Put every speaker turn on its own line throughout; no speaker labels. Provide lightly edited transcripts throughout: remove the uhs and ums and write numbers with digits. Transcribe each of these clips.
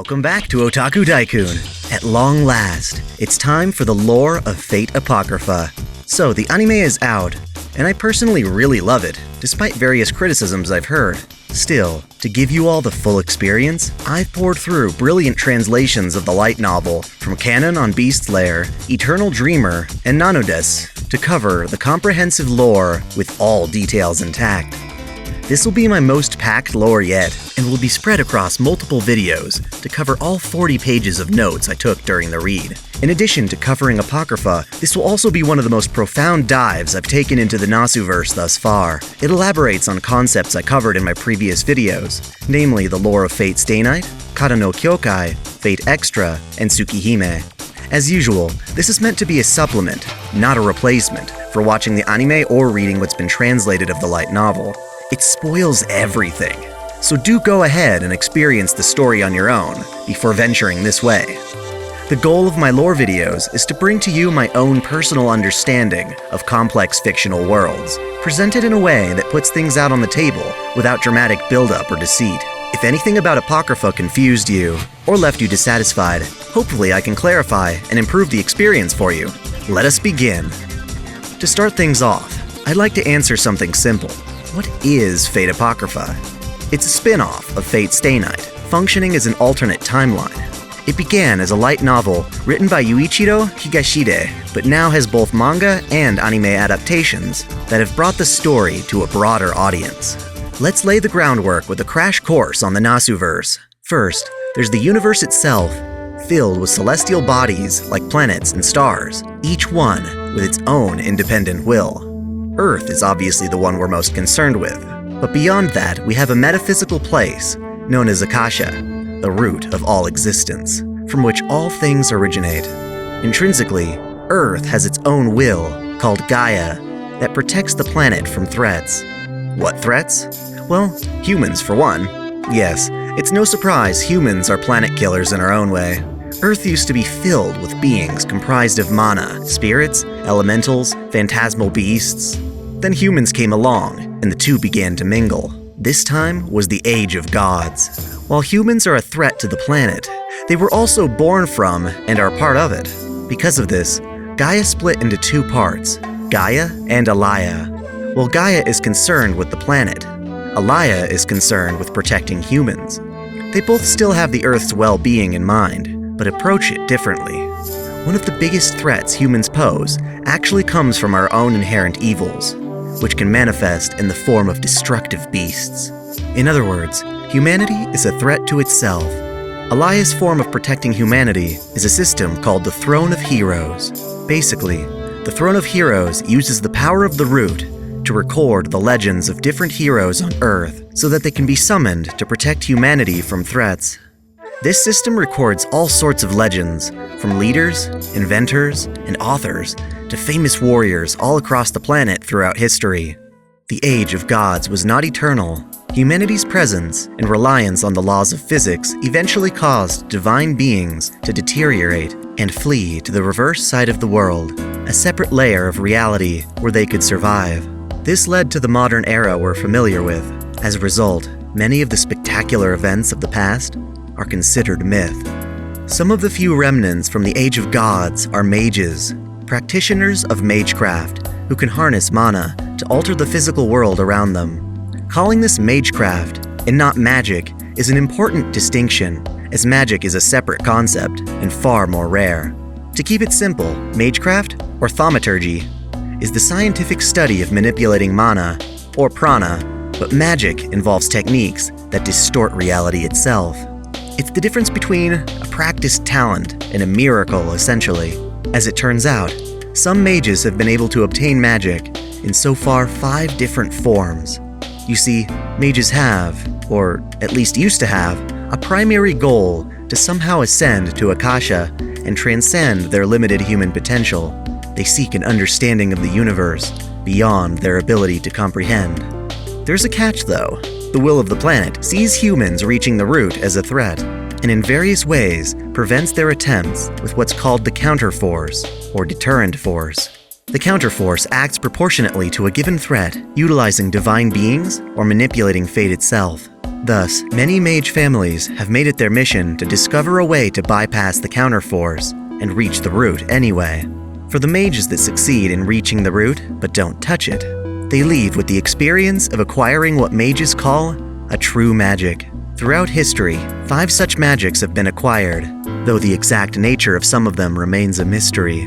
Welcome back to OtakuDaiKun. At long last, it's time for the lore of Fate Apocrypha. So, the anime is out, and I personally really love it, despite various criticisms I've heard. Still, to give you all the full experience, I've poured through brilliant translations of the light novel from Canon on Beast's Lair, Eternal Dreamer, and Nanodes to cover the comprehensive lore with all details intact. This will be my most packed lore yet, and will be spread across multiple videos to cover all 40 pages of notes I took during the read. In addition to covering Apocrypha, this will also be one of the most profound dives I've taken into the nasuverse thus far. It elaborates on concepts I covered in my previous videos, namely the lore of Fate Stay Night, Kata no Kyokai, Fate Extra, and Tsukihime. As usual, this is meant to be a supplement, not a replacement, for watching the anime or reading what's been translated of the light novel. It spoils everything, so do go ahead and experience the story on your own before venturing this way. The goal of my lore videos is to bring to you my own personal understanding of complex fictional worlds, presented in a way that puts things out on the table without dramatic buildup or deceit. If anything about Apocrypha confused you or left you dissatisfied, hopefully I can clarify and improve the experience for you. Let us begin. To start things off, I'd like to answer something simple. What is Fate Apocrypha? It's a spin-off of Fate Stay Night, functioning as an alternate timeline. It began as a light novel written by Yuichiro Higashide, but now has both manga and anime adaptations that have brought the story to a broader audience. Let's lay the groundwork with a crash course on the nasuverse. First, there's the universe itself, filled with celestial bodies like planets and stars, each one with its own independent will. Earth is obviously the one we're most concerned with, but beyond that we have a metaphysical place known as Akasha, the root of all existence, from which all things originate. Intrinsically, Earth has its own will, called Gaia, that protects the planet from threats. What threats? Well, humans for one. Yes, it's no surprise humans are planet killers in our own way. Earth used to be filled with beings comprised of mana, spirits, elementals, phantasmal beasts. Then humans came along, and the two began to mingle. This time was the Age of Gods. While humans are a threat to the planet, they were also born from and are part of it. Because of this, Gaia split into two parts, Gaia and Alaya. While Gaia is concerned with the planet, Alaya is concerned with protecting humans. They both still have the Earth's well-being in mind, but approach it differently. One of the biggest threats humans pose actually comes from our own inherent evils, which can manifest in the form of destructive beasts. In other words, humanity is a threat to itself. Alaya's form of protecting humanity is a system called the Throne of Heroes. Basically, the Throne of Heroes uses the power of the root to record the legends of different heroes on Earth so that they can be summoned to protect humanity from threats. This system records all sorts of legends, from leaders, inventors, and authors, to famous warriors all across the planet throughout history. The Age of Gods was not eternal. Humanity's presence and reliance on the laws of physics eventually caused divine beings to deteriorate and flee to the reverse side of the world, a separate layer of reality where they could survive. This led to the modern era we're familiar with. As a result, many of the spectacular events of the past are considered myth. Some of the few remnants from the Age of Gods are mages, practitioners of magecraft who can harness mana to alter the physical world around them. Calling this magecraft and not magic is an important distinction, as magic is a separate concept and far more rare. To keep it simple, magecraft, or thaumaturgy, is the scientific study of manipulating mana, or prana, but magic involves techniques that distort reality itself. It's the difference between a practiced talent and a miracle, essentially. As it turns out, some mages have been able to obtain magic in so far 5 different forms. You see, mages have, or at least used to have, a primary goal to somehow ascend to Akasha and transcend their limited human potential. They seek an understanding of the universe beyond their ability to comprehend. There's a catch, though. The will of the planet sees humans reaching the root as a threat, and in various ways prevents their attempts with what's called the counterforce, or deterrent force. The counterforce acts proportionately to a given threat, utilizing divine beings or manipulating fate itself. Thus, many mage families have made it their mission to discover a way to bypass the counterforce and reach the root anyway. For the mages that succeed in reaching the root but don't touch it, they leave with the experience of acquiring what mages call a true magic. Throughout history, 5 such magics have been acquired, though the exact nature of some of them remains a mystery.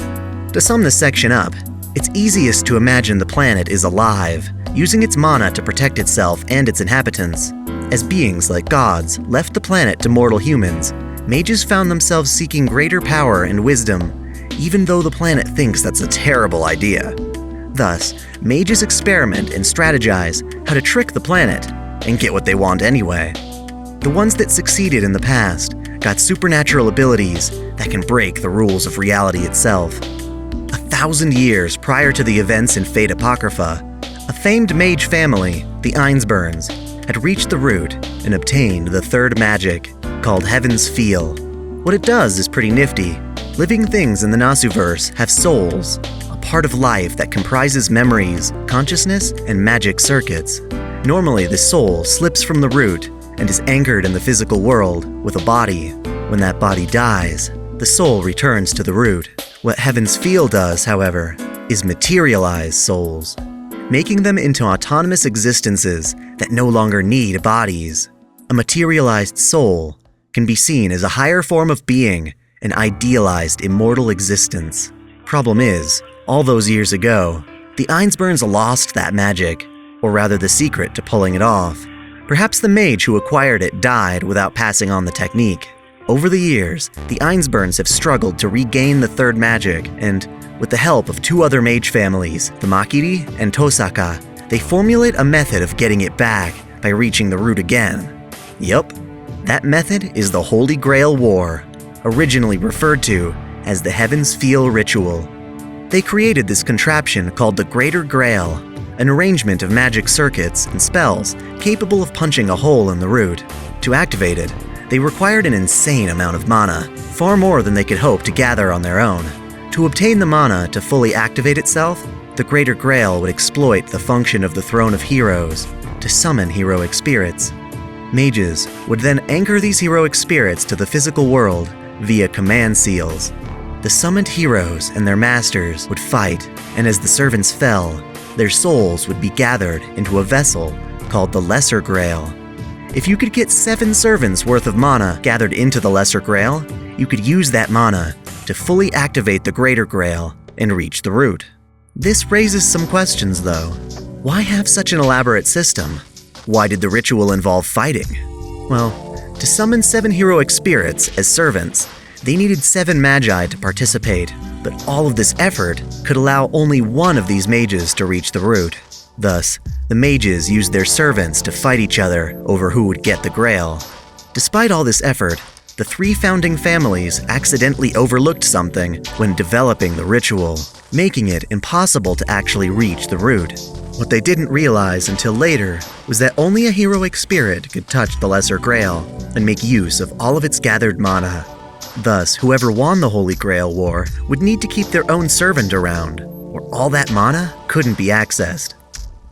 To sum this section up, it's easiest to imagine the planet is alive, using its mana to protect itself and its inhabitants. As beings like gods left the planet to mortal humans, mages found themselves seeking greater power and wisdom, even though the planet thinks that's a terrible idea. Thus, mages experiment and strategize how to trick the planet and get what they want anyway. The ones that succeeded in the past got supernatural abilities that can break the rules of reality itself. 1,000 years prior to the events in Fate Apocrypha, a famed mage family, the Einsburns, had reached the root and obtained the third magic, called Heaven's Feel. What it does is pretty nifty. Living things in the nasuverse have souls, a part of life that comprises memories, consciousness, and magic circuits. Normally, the soul slips from the root and is anchored in the physical world with a body. When that body dies, the soul returns to the root. What Heaven's Feel does, however, is materialize souls, making them into autonomous existences that no longer need bodies. A materialized soul can be seen as a higher form of being, an idealized immortal existence. Problem is, all those years ago, the Einsburns lost that magic, or rather the secret to pulling it off. Perhaps the mage who acquired it died without passing on the technique. Over the years, the Einsburns have struggled to regain the third magic, and with the help of 2 other mage families, the Makiri and Tosaka, they formulate a method of getting it back by reaching the root again. Yup, that method is the Holy Grail War, originally referred to as the Heaven's Feel Ritual. They created this contraption called the Greater Grail, an arrangement of magic circuits and spells capable of punching a hole in the root. To activate it, they required an insane amount of mana, far more than they could hope to gather on their own. To obtain the mana to fully activate itself, the Greater Grail would exploit the function of the Throne of Heroes to summon heroic spirits. Mages would then anchor these heroic spirits to the physical world via command seals. The summoned heroes and their masters would fight, and as the servants fell, their souls would be gathered into a vessel called the Lesser Grail. If you could get 7 servants worth of mana gathered into the Lesser Grail, you could use that mana to fully activate the Greater Grail and reach the root. This raises some questions though. Why have such an elaborate system? Why did the ritual involve fighting? Well, to summon 7 heroic spirits as servants, they needed 7 magi to participate, but all of this effort could allow only one of these mages to reach the root. Thus, the mages used their servants to fight each other over who would get the grail. Despite all this effort, the 3 founding families accidentally overlooked something when developing the ritual, making it impossible to actually reach the root. What they didn't realize until later was that only a heroic spirit could touch the Lesser Grail and make use of all of its gathered mana. Thus, whoever won the Holy Grail War would need to keep their own servant around, or all that mana couldn't be accessed.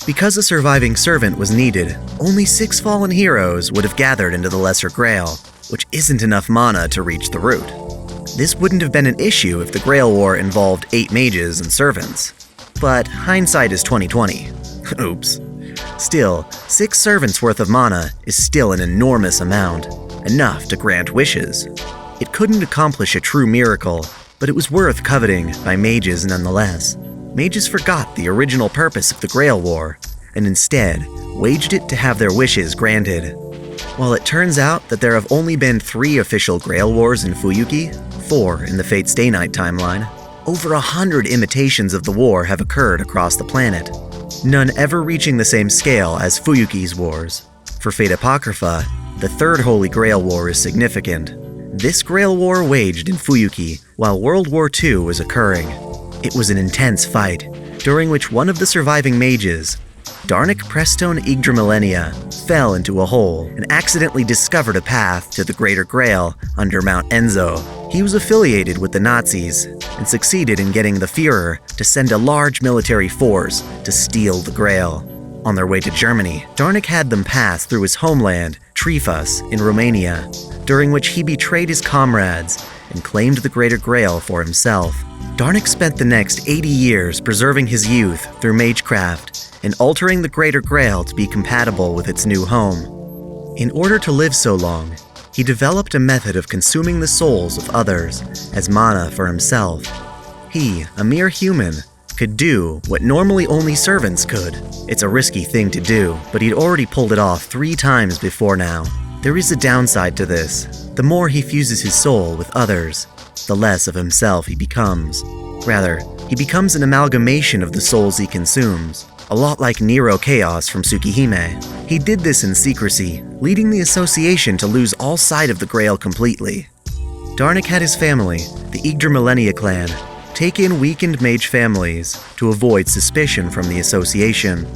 Because a surviving servant was needed, only 6 fallen heroes would have gathered into the Lesser Grail, which isn't enough mana to reach the root. This wouldn't have been an issue if the Grail War involved 8 mages and servants. But hindsight is 20/20. Oops. Still, 6 servants worth of mana is still an enormous amount, enough to grant wishes. It couldn't accomplish a true miracle, but it was worth coveting by mages nonetheless. Mages forgot the original purpose of the Grail War, and instead waged it to have their wishes granted. While it turns out that there have only been 3 official Grail Wars in Fuyuki, 4 in the Fate Stay Night timeline, over 100 imitations of the war have occurred across the planet, none ever reaching the same scale as Fuyuki's wars. For Fate Apocrypha, the 3rd Holy Grail War is significant. This Grail War waged in Fuyuki while World War II was occurring. It was an intense fight, during which one of the surviving mages, Darnik Prestone Igner Millennia, fell into a hole and accidentally discovered a path to the Greater Grail under Mount Enzo. He was affiliated with the Nazis, and succeeded in getting the Führer to send a large military force to steal the Grail. On their way to Germany, Darnik had them pass through his homeland, Trifas, in Romania, during which he betrayed his comrades and claimed the Greater Grail for himself. Darnik spent the next 80 years preserving his youth through magecraft and altering the Greater Grail to be compatible with its new home. In order to live so long, he developed a method of consuming the souls of others as mana for himself. He, a mere human, could do what normally only servants could. It's a risky thing to do, but he'd already pulled it off 3 times before now. There is a downside to this. The more he fuses his soul with others, the less of himself he becomes. Rather, he becomes an amalgamation of the souls he consumes, a lot like Nero Chaos from Tsukihime. He did this in secrecy, leading the association to lose all sight of the Grail completely. Darnik had his family, the Igner Millennia clan, take in weakened mage families to avoid suspicion from the association.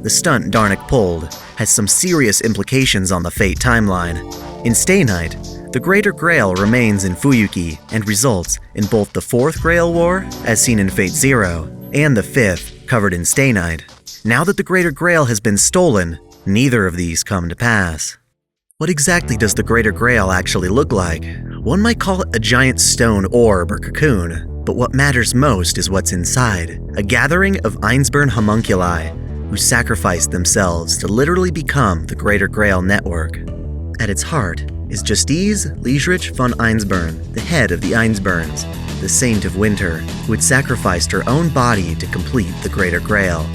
The stunt Darnik pulled has some serious implications on the Fate timeline. In Stay Night, the Greater Grail remains in Fuyuki and results in both the 4th Grail War, as seen in Fate Zero, and the 5th, covered in Stay Night. Now that the Greater Grail has been stolen, neither of these come to pass. What exactly does the Greater Grail actually look like? One might call it a giant stone orb or cocoon, but what matters most is what's inside, a gathering of Einsburn homunculi who sacrificed themselves to literally become the Greater Grail network. At its heart is Justiz Lieserich von Einsburn, the head of the Einsburns, the Saint of Winter, who had sacrificed her own body to complete the Greater Grail.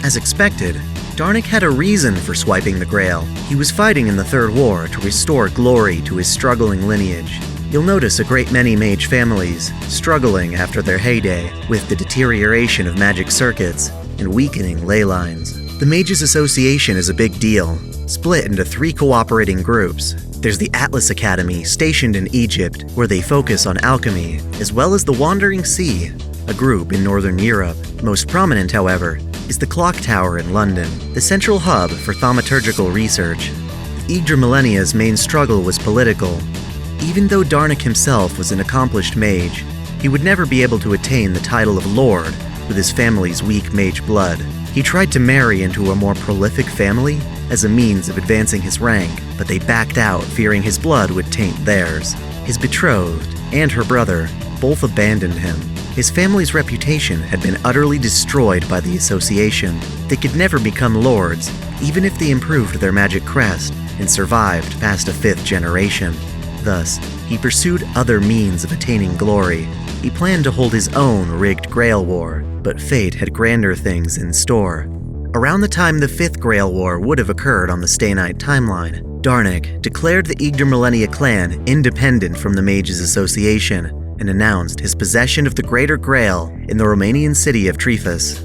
As expected, Darnik had a reason for swiping the Grail. He was fighting in the Third War to restore glory to his struggling lineage. You'll notice a great many mage families struggling after their heyday with the deterioration of magic circuits and weakening ley lines. The Mages Association is a big deal, split into 3 cooperating groups. There's the Atlas Academy, stationed in Egypt, where they focus on alchemy, as well as the Wandering Sea, a group in Northern Europe. Most prominent, however, is the Clock Tower in London, the central hub for thaumaturgical research. Igner Millennia's main struggle was political. Even though Darnik himself was an accomplished mage, he would never be able to attain the title of Lord with his family's weak mage blood. He tried to marry into a more prolific family as a means of advancing his rank, but they backed out, fearing his blood would taint theirs. His betrothed and her brother both abandoned him. His family's reputation had been utterly destroyed by the association. They could never become lords, even if they improved their magic crest and survived past a 5th generation. Thus, he pursued other means of attaining glory. He planned to hold his own rigged Grail War, but fate had grander things in store. Around the time the 5th Grail War would have occurred on the Stay Night timeline, Darnik declared the Igner Millennia clan independent from the Mages Association and announced his possession of the Greater Grail in the Romanian city of Trifas.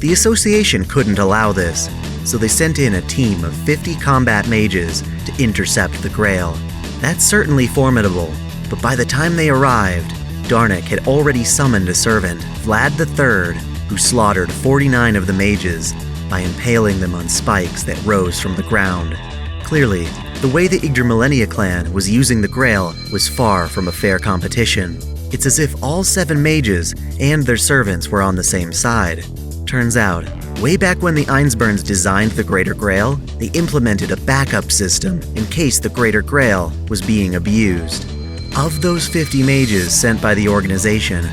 The association couldn't allow this, so they sent in a team of 50 combat mages to intercept the Grail. That's certainly formidable, but by the time they arrived, Darnik had already summoned a servant, Vlad the Third, who slaughtered 49 of the mages by impaling them on spikes that rose from the ground. Clearly, the way the Igner Millennia clan was using the Grail was far from a fair competition. It's as if all 7 mages and their servants were on the same side. Turns out, way back when the Einsburns designed the Greater Grail, they implemented a backup system in case the Greater Grail was being abused. Of those 50 mages sent by the organization,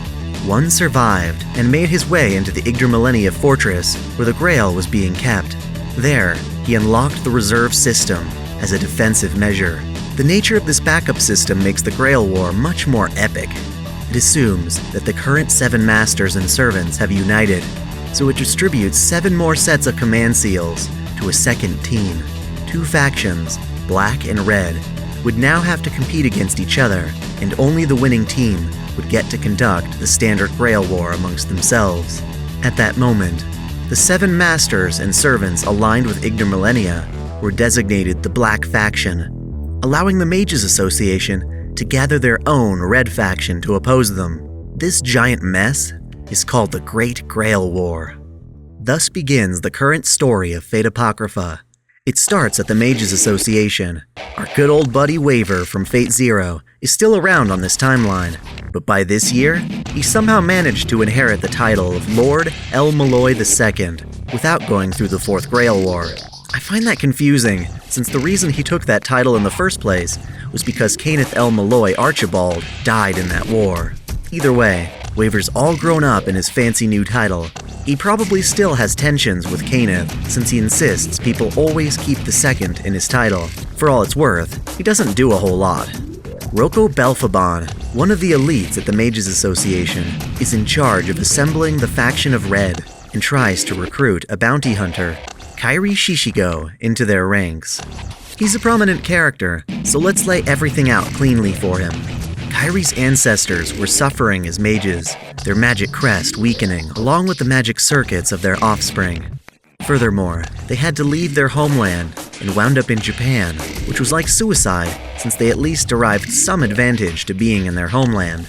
1 survived and made his way into the Igner Millennia fortress where the Grail was being kept. There, he unlocked the reserve system as a defensive measure. The nature of this backup system makes the Grail War much more epic. It assumes that the current 7 masters and servants have united, so it distributes 7 more sets of command seals to a second team. 2 factions, black and red, would now have to compete against each other, and only the winning team would get to conduct the standard Grail War amongst themselves. At that moment, the 7 masters and servants aligned with Igner Millennia were designated the Black Faction, allowing the Mages Association to gather their own Red Faction to oppose them. This giant mess is called the Great Grail War. Thus begins the current story of Fate Apocrypha. It starts at the Mages Association. Our good old buddy Waver from Fate Zero is still around on this timeline, but by this year, he somehow managed to inherit the title of Lord El Malloy II without going through the Fourth Grail War. I find that confusing, since the reason he took that title in the first place was because Kenneth El Malloy Archibald died in that war. Either way, Waver's all grown up in his fancy new title. He probably still has tensions with Kenneth, since he insists people always keep the second in his title. For all it's worth, he doesn't do a whole lot. Rocco Belphegor, one of the elites at the Mages Association, is in charge of assembling the faction of Red and tries to recruit a bounty hunter, Kairi Shishigo, into their ranks. He's a prominent character, so let's lay everything out cleanly for him. Kairi's ancestors were suffering as mages, their magic crest weakening along with the magic circuits of their offspring. Furthermore, they had to leave their homeland and wound up in Japan, which was like suicide since they at least derived some advantage to being in their homeland.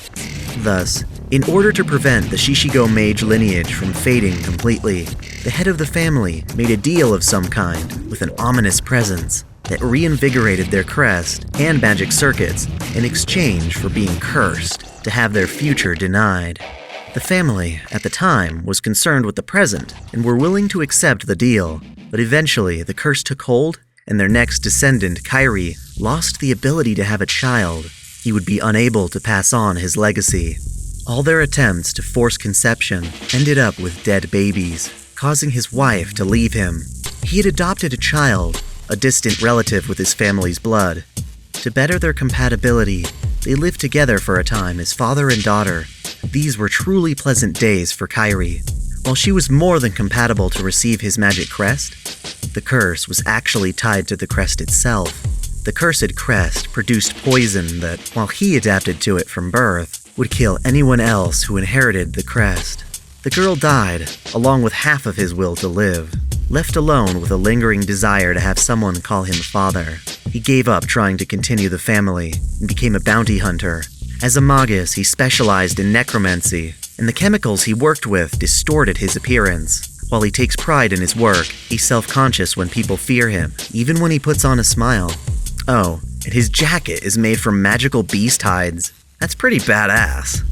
Thus, in order to prevent the Shishigo mage lineage from fading completely, the head of the family made a deal of some kind with an ominous presence that reinvigorated their crest and magic circuits in exchange for being cursed to have their future denied. The family, at the time, was concerned with the present and were willing to accept the deal, but eventually the curse took hold and their next descendant, Kairi, lost the ability to have a child. He would be unable to pass on his legacy. All their attempts to force conception ended up with dead babies, causing his wife to leave him. He had adopted a child, a distant relative with his family's blood. To better their compatibility, they lived together for a time as father and daughter. These were truly pleasant days for Kairi. While she was more than compatible to receive his magic crest, the curse was actually tied to the crest itself. The cursed crest produced poison that, while he adapted to it from birth, would kill anyone else who inherited the crest. The girl died, along with half of his will to live. Left alone with a lingering desire to have someone call him father, he gave up trying to continue the family and became a bounty hunter. As a magus, he specialized in necromancy, and the chemicals he worked with distorted his appearance. While he takes pride in his work, he's self-conscious when people fear him, even when he puts on a smile. Oh, and his jacket is made from magical beast hides. That's pretty badass.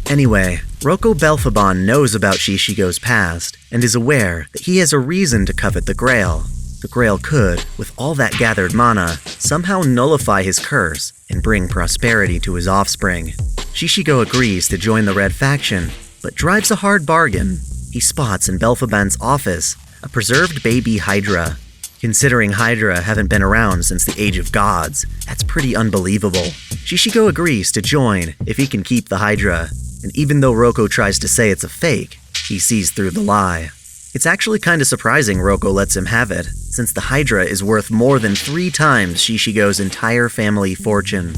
Anyway, Rocco Belphegor knows about Shishigo's past, and is aware that he has a reason to covet the Grail. The Grail could, with all that gathered mana, somehow nullify his curse and bring prosperity to his offspring. Shishigo agrees to join the Red faction, but drives a hard bargain. He spots in Belphegor's office a preserved baby Hydra. Considering Hydra haven't been around since the Age of Gods, that's pretty unbelievable. Shishigo agrees to join if he can keep the Hydra, and even though Rocco tries to say it's a fake, he sees through the lie. It's actually kinda surprising Rocco lets him have it, since the Hydra is worth more than 3 times Shishigo's entire family fortune.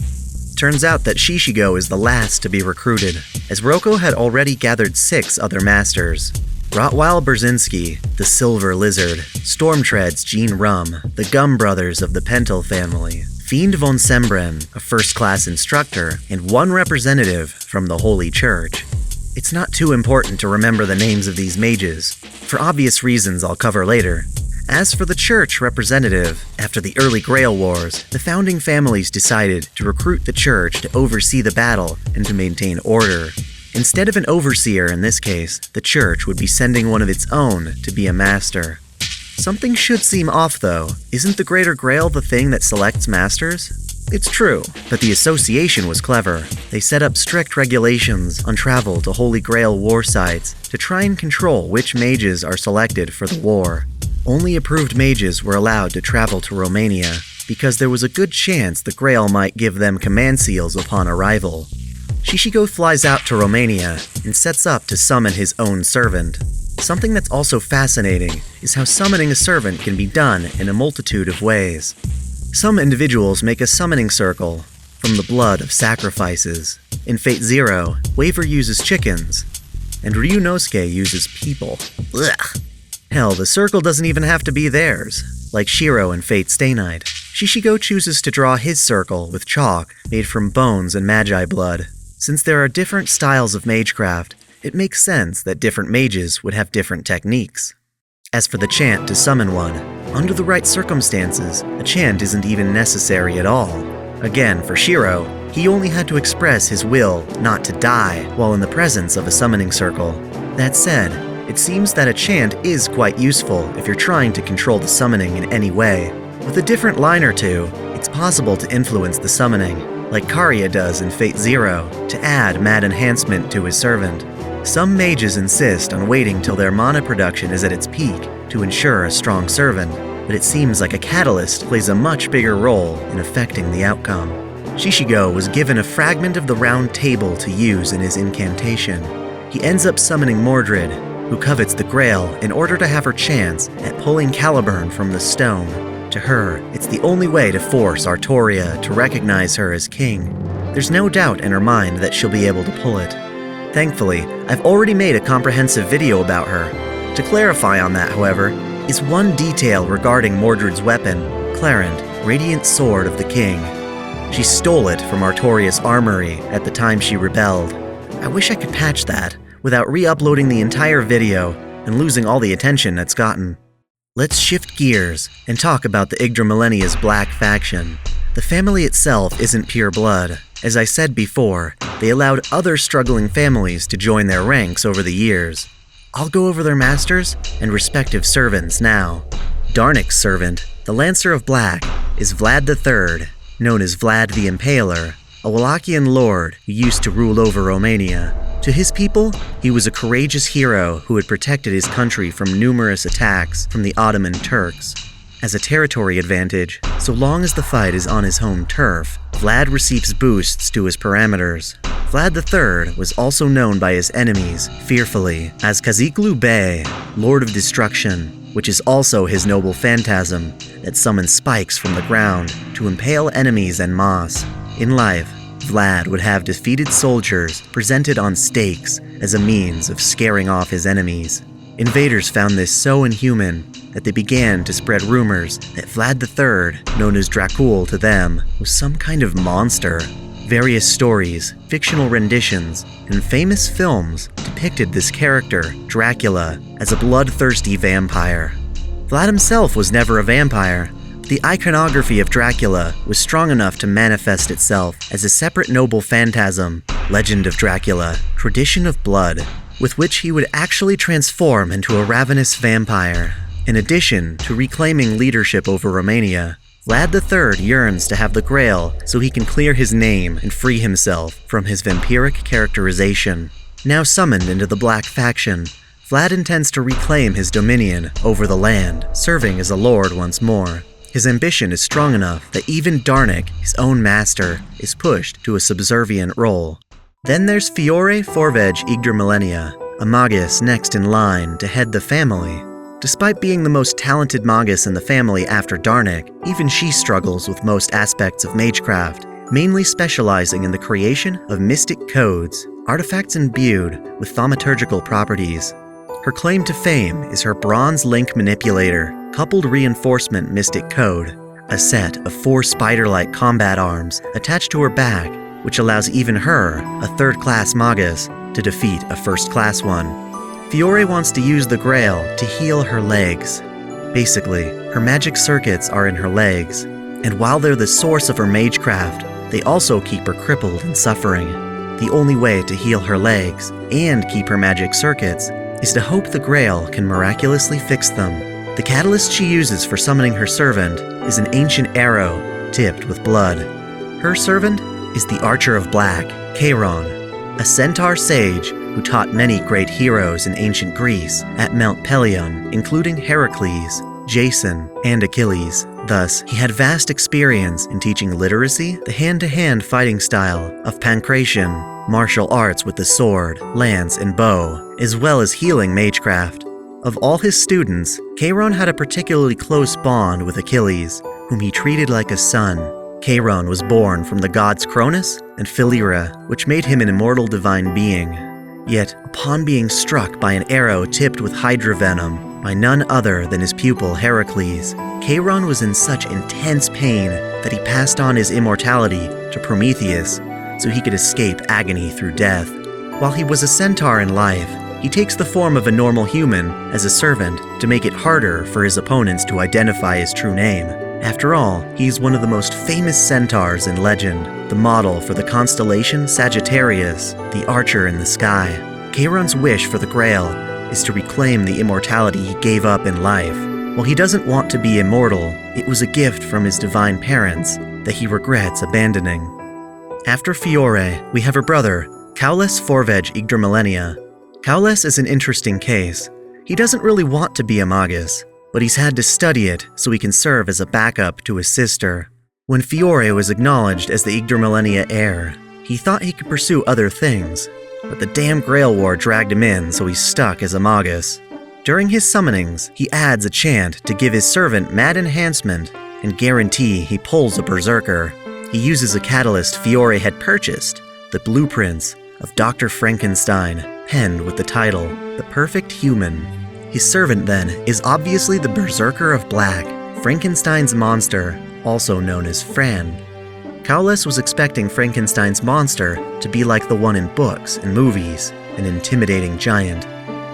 Turns out that Shishigo is the last to be recruited, as Rocco had already gathered 6 other masters. Rotweil Brzezinski, the Silver Lizard, Stormtread's Jeanne Rum, the Gum Brothers of the Pentel family, Fiend von Sembren, a first-class instructor, and 1 representative from the Holy Church. It's not too important to remember the names of these mages, for obvious reasons I'll cover later. As for the Church representative, after the early Grail Wars, the founding families decided to recruit the Church to oversee the battle and to maintain order. Instead of an overseer in this case, the Church would be sending one of its own to be a master. Something should seem off though. Isn't the Greater Grail the thing that selects masters? It's true, but the association was clever. They set up strict regulations on travel to Holy Grail war sites to try and control which mages are selected for the war. Only approved mages were allowed to travel to Romania, because there was a good chance the Grail might give them command seals upon arrival. Shishigo flies out to Romania and sets up to summon his own servant. Something that's also fascinating is how summoning a servant can be done in a multitude of ways. Some individuals make a summoning circle from the blood of sacrifices. In Fate Zero, Waver uses chickens, and Ryunosuke uses people. Ugh. Hell, the circle doesn't even have to be theirs, like Shiro in Fate Stay Night. Shishigo chooses to draw his circle with chalk made from bones and magi blood. Since there are different styles of magecraft, it makes sense that different mages would have different techniques. As for the chant to summon one, under the right circumstances, a chant isn't even necessary at all. Again, for Shiro, he only had to express his will not to die while in the presence of a summoning circle. That said, it seems that a chant is quite useful if you're trying to control the summoning in any way. With a different line or two, it's possible to influence the summoning, like Karya does in Fate Zero, to add mad enhancement to his servant. Some mages insist on waiting till their mana production is at its peak to ensure a strong servant, but it seems like a catalyst plays a much bigger role in affecting the outcome. Shishigo was given a fragment of the round table to use in his incantation. He ends up summoning Mordred, who covets the Grail in order to have her chance at pulling Caliburn from the stone. To her, it's the only way to force Artoria to recognize her as king. There's no doubt in her mind that she'll be able to pull it. Thankfully, I've already made a comprehensive video about her. To clarify on that, however, is one detail regarding Mordred's weapon, Clarent, Radiant Sword of the King. She stole it from Artoria's armory at the time she rebelled. I wish I could patch that without re-uploading the entire video and losing all the attention it's gotten. Let's shift gears and talk about the Igner Millennia's Black faction. The family itself isn't pure blood. As I said before, they allowed other struggling families to join their ranks over the years. I'll go over their masters and respective servants now. Darnik's servant, the Lancer of Black, is Vlad the Third, known as Vlad the Impaler, a Wallachian lord who used to rule over Romania. To his people, he was a courageous hero who had protected his country from numerous attacks from the Ottoman Turks. As a territory advantage, so long as the fight is on his home turf, Vlad receives boosts to his parameters. Vlad the Third was also known by his enemies fearfully as Kaziklu Bey, Lord of Destruction, which is also his noble phantasm that summons spikes from the ground to impale enemies en masse. In life, Vlad would have defeated soldiers presented on stakes as a means of scaring off his enemies. Invaders found this so inhuman that they began to spread rumors that Vlad the Third, known as Dracul to them, was some kind of monster. Various stories, fictional renditions, and famous films depicted this character, Dracula, as a bloodthirsty vampire. Vlad himself was never a vampire. The iconography of Dracula was strong enough to manifest itself as a separate noble phantasm, Legend of Dracula, Tradition of Blood, with which he would actually transform into a ravenous vampire. In addition to reclaiming leadership over Romania, Vlad the Third yearns to have the Grail so he can clear his name and free himself from his vampiric characterization. Now summoned into the Black faction, Vlad intends to reclaim his dominion over the land, serving as a lord once more. His ambition is strong enough that even Darnik, his own master, is pushed to a subservient role. Then there's Fiore Forvej Igner Millennia, a magus next in line to head the family. Despite being the most talented magus in the family after Darnik, even she struggles with most aspects of magecraft, mainly specializing in the creation of mystic codes, artifacts imbued with thaumaturgical properties. Her claim to fame is her Bronze Link Manipulator, Coupled Reinforcement Mystic Code, a set of 4 spider-like combat arms attached to her back, which allows even her, a third-class magus, to defeat a first-class one. Fiore wants to use the Grail to heal her legs. Basically, her magic circuits are in her legs, and while they're the source of her magecraft, they also keep her crippled and suffering. The only way to heal her legs and keep her magic circuits is to hope the Grail can miraculously fix them. The catalyst she uses for summoning her servant is an ancient arrow tipped with blood. Her servant is the Archer of Black, Cheiron, a centaur sage who taught many great heroes in ancient Greece at Mount Pelion, including Heracles, Jason, and Achilles. Thus, he had vast experience in teaching literacy, the hand-to-hand fighting style of pancration, martial arts with the sword, lance, and bow, as well as healing magecraft. Of all his students, Cheiron had a particularly close bond with Achilles, whom he treated like a son. Cheiron was born from the gods Cronus and Philyra, which made him an immortal divine being. Yet, upon being struck by an arrow tipped with hydra venom by none other than his pupil Heracles, Cheiron was in such intense pain that he passed on his immortality to Prometheus so he could escape agony through death. While he was a centaur in life, he takes the form of a normal human as a servant to make it harder for his opponents to identify his true name. After all, he's one of the most famous centaurs in legend, the model for the constellation Sagittarius, the archer in the sky. Charon's wish for the Grail is to reclaim the immortality he gave up in life. While he doesn't want to be immortal, it was a gift from his divine parents that he regrets abandoning. After Fiore, we have her brother, Kaules Forvej Igner Millennia. Kaules is an interesting case. He doesn't really want to be a magus, but he's had to study it so he can serve as a backup to his sister. When Fiore was acknowledged as the Igner Millennia heir, he thought he could pursue other things, but the damn Grail War dragged him in, so he's stuck as a magus. During his summonings, he adds a chant to give his servant mad enhancement and guarantee he pulls a berserker. He uses a catalyst Fiore had purchased, the blueprints of Dr. Frankenstein, penned with the title, The Perfect Human. His servant, then, is obviously the Berserker of Black, Frankenstein's monster, also known as Fran. Kaules was expecting Frankenstein's monster to be like the one in books and movies, an intimidating giant.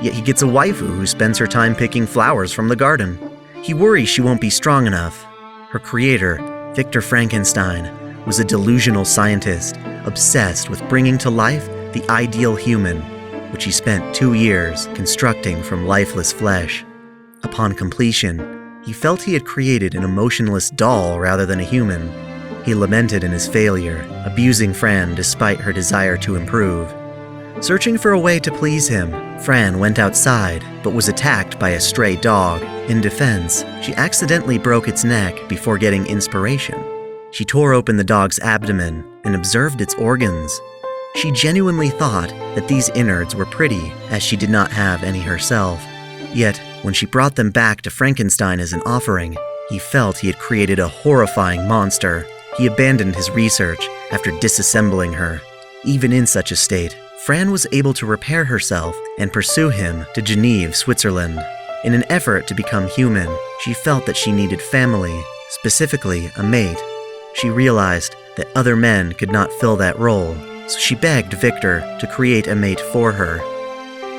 Yet he gets a waifu who spends her time picking flowers from the garden. He worries she won't be strong enough. Her creator, Victor Frankenstein, was a delusional scientist, obsessed with bringing to life the ideal human, which he spent 2 years constructing from lifeless flesh. Upon completion, he felt he had created an emotionless doll rather than a human. He lamented in his failure, abusing Fran despite her desire to improve. Searching for a way to please him, Fran went outside, but was attacked by a stray dog. In defense, she accidentally broke its neck before getting inspiration. She tore open the dog's abdomen and observed its organs. She genuinely thought that these innards were pretty, as she did not have any herself. Yet, when she brought them back to Frankenstein as an offering, he felt he had created a horrifying monster. He abandoned his research after disassembling her. Even in such a state, Fran was able to repair herself and pursue him to Geneva, Switzerland. In an effort to become human, she felt that she needed family, specifically a mate. She realized that other men could not fill that role, so she begged Victor to create a mate for her.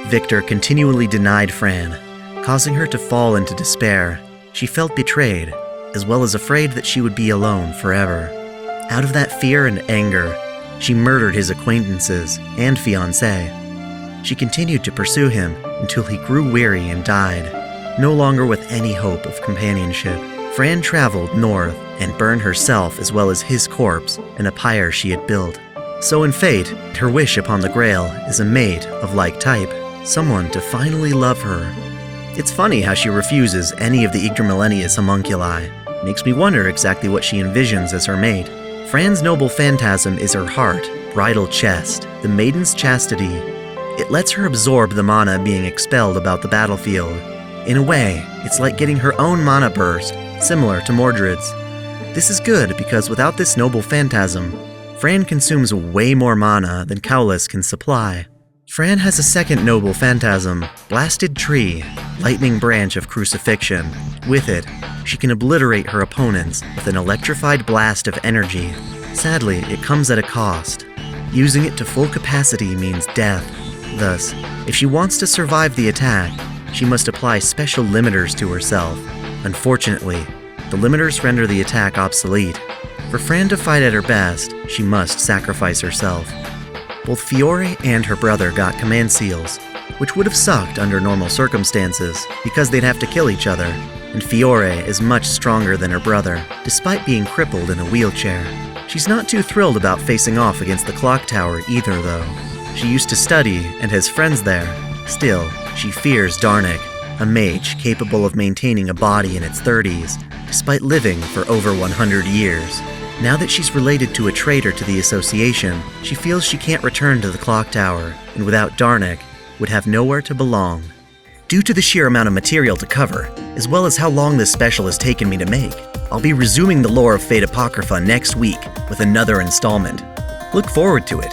Victor continually denied Fran, causing her to fall into despair. She felt betrayed, as well as afraid that she would be alone forever. Out of that fear and anger, she murdered his acquaintances and fiancé. She continued to pursue him until he grew weary and died. No longer with any hope of companionship, Fran traveled north and burned herself as well as his corpse in a pyre she had built. So in fate, her wish upon the Grail is a mate of like type, someone to finally love her. It's funny how she refuses any of the Igner Millennia's homunculi. Makes me wonder exactly what she envisions as her mate. Fran's noble phantasm is her heart, bridal chest, the maiden's chastity. It lets her absorb the mana being expelled about the battlefield. In a way, it's like getting her own mana burst, similar to Mordred's. This is good because without this noble phantasm, Fran consumes way more mana than Kaules can supply. Fran has a second noble phantasm, Blasted Tree, lightning branch of crucifixion. With it, she can obliterate her opponents with an electrified blast of energy. Sadly, it comes at a cost. Using it to full capacity means death. Thus, if she wants to survive the attack, she must apply special limiters to herself. Unfortunately, the limiters render the attack obsolete. For Fran to fight at her best, she must sacrifice herself. Both Fiore and her brother got command seals, which would have sucked under normal circumstances because they'd have to kill each other, and Fiore is much stronger than her brother, despite being crippled in a wheelchair. She's not too thrilled about facing off against the clock tower either, though. She used to study and has friends there. Still, she fears Darnik, a mage capable of maintaining a body in its 30s, despite living for over 100 years. Now that she's related to a traitor to the association, she feels she can't return to the clock tower, and without Darnik, would have nowhere to belong. Due to the sheer amount of material to cover, as well as how long this special has taken me to make, I'll be resuming the lore of Fate Apocrypha next week with another installment. Look forward to it.